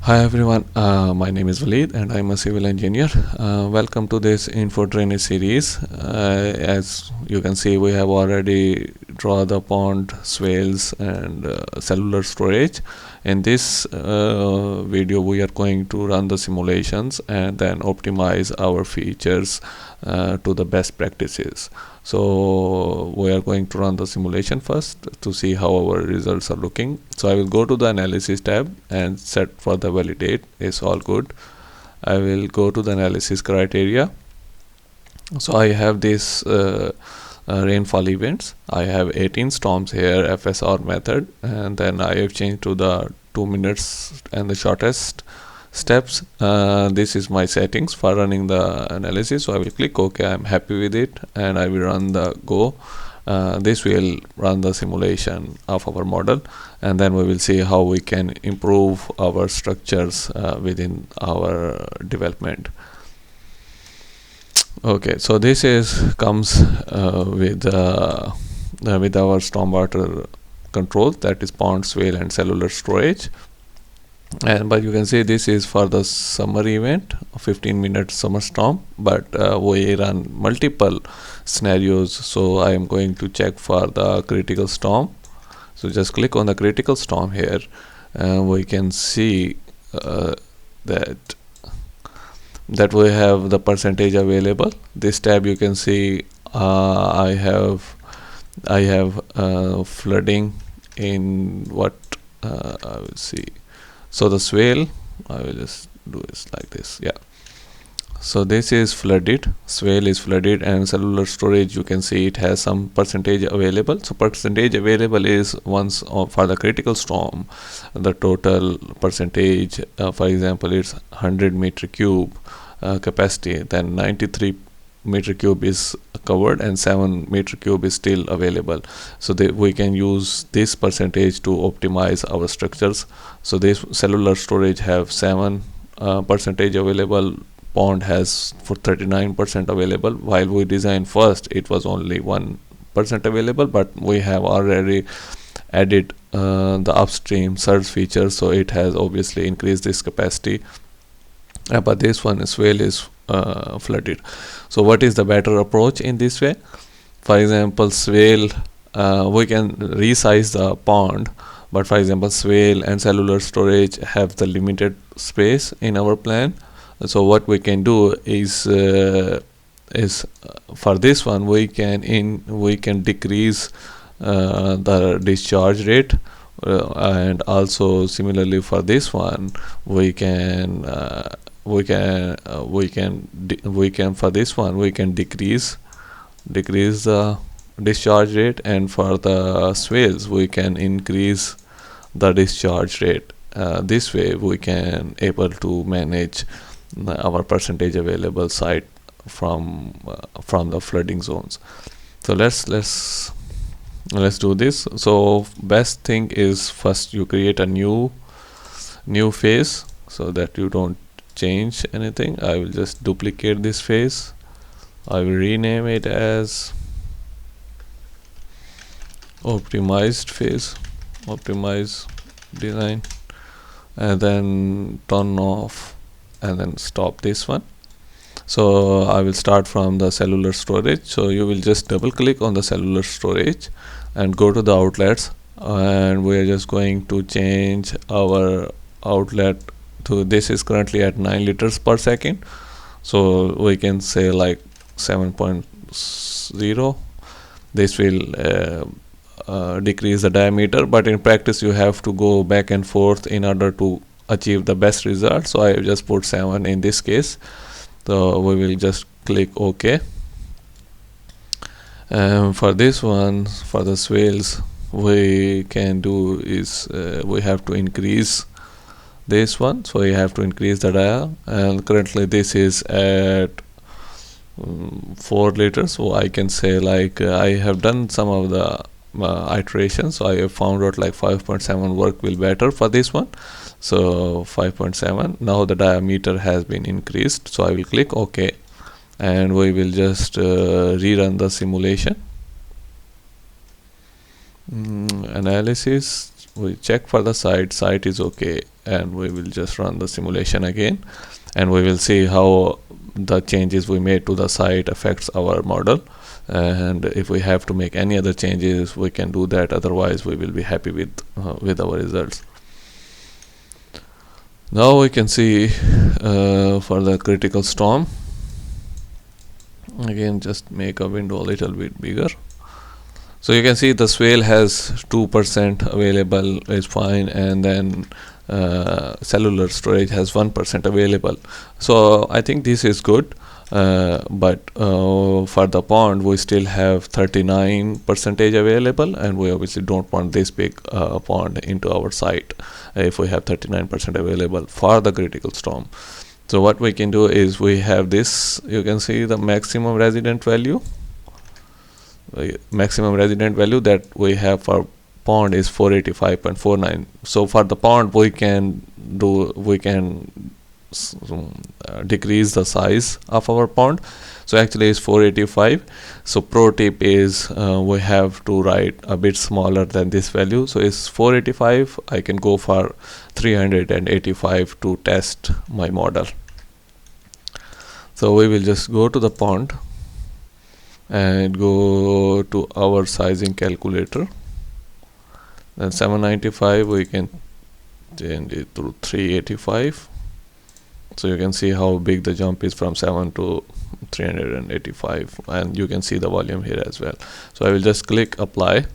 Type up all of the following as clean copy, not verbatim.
Hi everyone, my name is Walid and I'm a civil engineer. Welcome to this InfoDrainage series. As you can see, we have already drawn the pond, swales and cellular storage. In this video, we are going to run the simulations and then optimize our features to the best practices. So we are going to run the simulation first to see how our results are looking. So I will go to the analysis tab and set for the validate is all good. I will go to the analysis criteria. So I have this rainfall events. I have 18 storms here, FSR method, and then I have changed to the 2 minutes and the shortest steps. This is my settings for running the analysis, so I will click OK. I'm happy with it and I will run the go. This will run the simulation of our model, and then we will see how we can improve our structures within our development. Okay, so this comes with our stormwater control, that is pond, swale and cellular storage. But you can see this is for the summer event, 15-minute summer storm, but we run multiple scenarios, so I am going to check for the critical storm. So just click on the critical storm here, and we can see that we have the percentage available. This tab you can see I have flooding in what I will see. So the swale, I will just do this like this. Yeah, so this is flooded, swale is flooded, and cellular storage, you can see it has some percentage available. So percentage available is once for the critical storm, the total percentage, for example, it's 100 meter cube capacity, then 93 meter cube is covered and 7 meter cube is still available. So we can use this percentage to optimize our structures. So this cellular storage have 7 percentage available, pond has for 39% available. While we designed first, it was only 1% available, but we have already added the upstream surge feature, so it has obviously increased this capacity. But this one swale is flooded. So what is the better approach in this way? For example, swale, we can resize the pond, but for example swale and cellular storage have the limited space in our plan. So what we can do is for this one we can decrease the discharge rate, and also similarly for this one we can for this one we can decrease the discharge rate, and for the swales we can increase the discharge rate. This way we can able to manage our percentage available site from the flooding zones. So let's do this. So best thing is first you create a new phase so that you don't change anything. I will just duplicate this phase. I will rename it as optimized phase, optimize design, and then turn off and then stop this one. So I will start from the cellular storage. So you will just double click on the cellular storage and go to the outlets, and we are just going to change our outlet to, this is currently at 9 liters per second, so we can say like 7.0. this will decrease the diameter, but in practice you have to go back and forth in order to achieve the best result. So I have just put 7 in this case. So we will just click OK. For this one, for the swales, we can do is we have to increase this one, so you have to increase the dial, and currently this is at 4 liters. So I can say like I have done some of the iterations, so I have found out like 5.7 work will better for this one. So 5.7, now the diameter has been increased, so I will click OK, and we will just rerun the simulation. Analysis, we check for the site is okay, and we will just run the simulation again, and we will see how the changes we made to the site affects our model. And if we have to make any other changes, we can do that. Otherwise, we will be happy with our results. Now we can see for the critical storm. Again, just make a window a little bit bigger. So you can see the SWALE has 2% available, is fine, and then cellular storage has 1% available. So I think this is good. But for the pond, we still have 39% available, and we obviously don't want this big pond into our site if we have 39% available for the critical storm. So what we can do is, we have this, you can see the maximum resident value. Maximum resident value that we have for pond is 485.49. so for the pond, we can decrease the size of our pond. So actually it's 485. So pro tip is, we have to write a bit smaller than this value. So it's 485. I can go for 385 to test my model. So we will just go to the pond and go to our sizing calculator. Then 795, we can change it to 385. So you can see how big the jump is from 7 to 385, and you can see the volume here as well. So I will just click apply,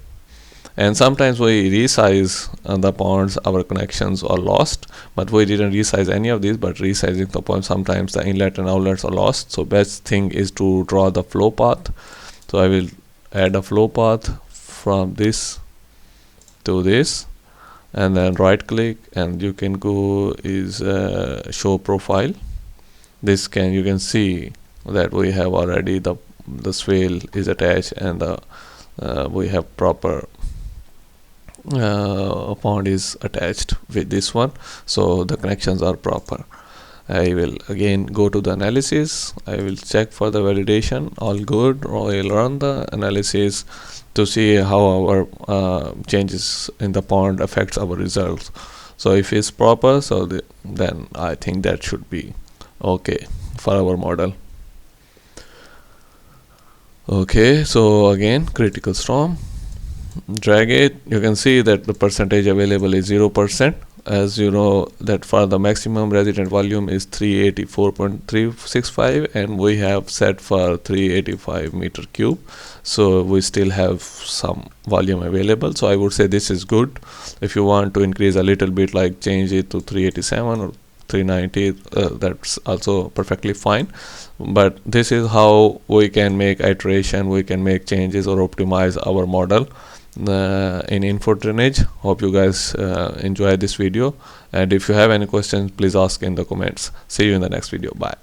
and sometimes we resize the ponds, our connections are lost, but we didn't resize any of these. But resizing the pond, sometimes the inlet and outlets are lost. So best thing is to draw the flow path. So I will add a flow path from this to this, and then right click, and you can go is show profile. This you can see that we have already the SWALE is attached, and we have proper pond is attached with this one, so the connections are proper. I will again go to the analysis. I will check for the validation, all good. I will run the analysis to see how our changes in the pond affects our results. So if it's proper, so then I think that should be okay for our model. Okay, so again, critical storm, drag it. You can see that the percentage available is 0%. As you know that for the maximum resident volume is 384.365, and we have set for 385 meter cube, so we still have some volume available. So I would say this is good. If you want to increase a little bit, like change it to 387 or 390, that's also perfectly fine. But this is how we can make iteration, we can make changes or optimize our model in InfoDrainage. Hope you guys enjoy this video, and if you have any questions, please ask in the comments. See you in the next video. Bye.